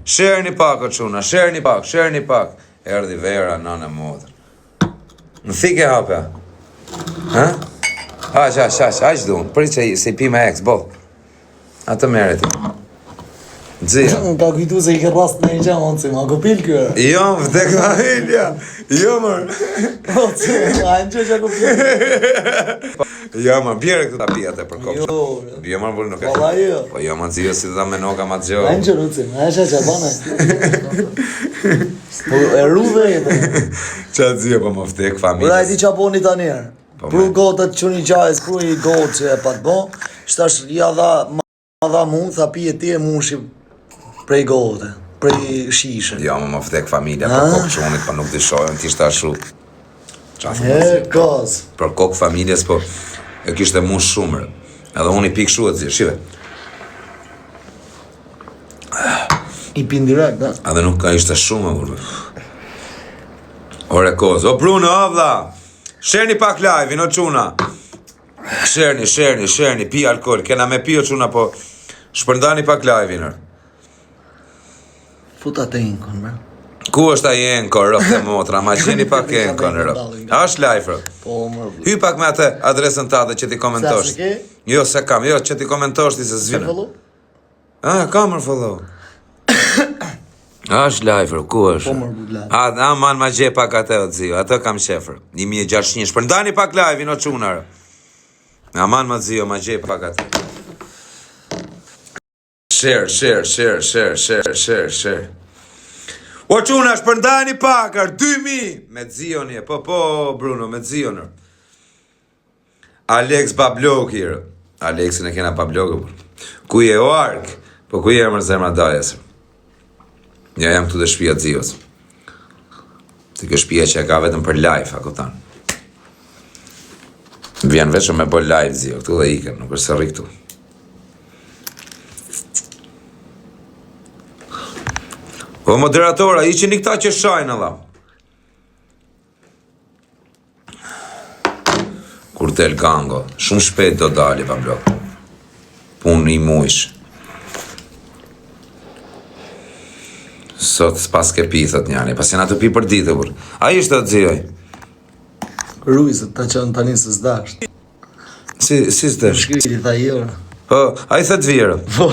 Sherni pak o çuna, sherni pak. Erdhi vera nana modër. Në thike hapja. Ha? Aq duan. Prit se pi me ex, bo. Atë merret. Zia. Ka kujtu se I ke rast në një gjamë, onë ma kopil kjo. Jo, vdek familja. Jo, mër. A në që kopil. Jo, mër, bjerë këtë ta pijat e për kopë. Jo, mër, bërë nuk e. Valla jo. Po jo, më zio si të da me noka ma gjo. A në që rucim, a që bane. E ruve jetë. Qa zio, po më vdek familja. Ura e ti qa boni ta njerë. Pru gotët që një qajës, pru I gotë që e pat bo, shtash ja dha mund, tha pije ti e mushi prej gote, prej shishe. Jo, më vdek familja për kokë qunit, pa nuk dishojnë, t'ishtë ashtu. Kos. Për kokë familjes, po e kishte mu shumër. Edhe unë I pik shu e të zirë, shive. I pin direkt, da. Edhe nuk ka ishte shumë, urbe. Ore kozë, o Bruno, avla! Sherni pak live, o quna. Sherni, pi alkohol. Kena me pi o quna, po shpërndani pak live, inër. Futa të inkon, bra. Ku është ai enkon, rëfte motra, ma qeni pak enkon, rëfte. Ashtë live, rëfte. Po, mërë. Hy pak me atë adresën tate që ti komentosh. Se ke? Jo, se kam, jo, që ti komentosh ti se zvinë. Se follow? Kamër follow. Ashtë live, rëfte, ku është? Po, mërë, bu live. Aman ma gje pak atë o të zio, atë kam shefër. 1600, shpërndani pak live, ino quna, rëfte. Aman ma zio, ma gje pak atë. Share. O quna, shpërndani pakar, 2000! Me zioni, po, Bruno, me zionër. Alex Babloki, Alexin e kena Babloki. Ku je o ark? Po ku je mërë zemra dajes? Ja jam këtu dhe shpia të zios. Të kjo shpia që e ka vetëm për live, ako tanë. Vjen veçëm me bo live zio, këtu dhe iken, nuk është së rri këtu. Po moderatora, I që një këta që shajnë, Allah. Kur del gango, shumë shpejt do dali, Pablo. Punë I mujsh. Sot s'pas ke pi, thot njani, pas jena të pi për ditë, kur. A ishte të zhjoj? Rujzët, ta që në tani së zdasht. Si s'desh? Shkriti, tha jo. Po, a I thët vjerë? Po.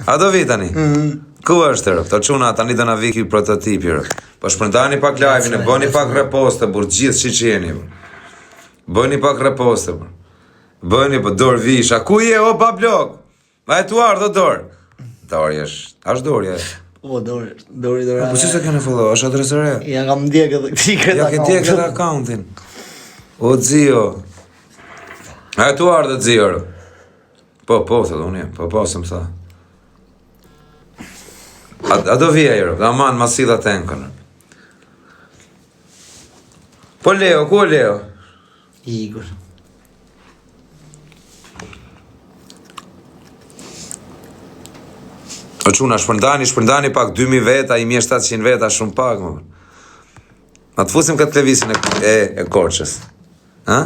A do vi tani? Ku është rëf? Të quna tani do na viki prototipi rëf. Po shpërndani pak live-in e bëni pak reposte, bur gjithë që jeni. Bëni pak reposte, bur. Bëni po dorë visha. Ku je o bablok? Ma e tuar do dorë. Dorë jesh. Ashtë dorë jesh. Po, dori. Po si se kene follow? Ashtë adresë re? Ja kam ndjek edhe këti këtë Ja ke ndjek edhe accountin. O zio. A e tuar dhe zio rëf. Po, thëllë unë jem. Po, se më tha. A do vija jero, da man ma sila të enkën. Po Leo, ku Leo? Igor. O quna, shpërndani pak 2000 veta, 1700 veta, shumë pak, më. Ma të fusim këtë televisin e Korçës. Ha?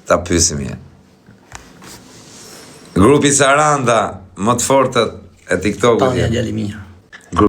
Ta pysim je. Grupi Saranda, më të fortët e TikTok-ut. Tanja djali mirë.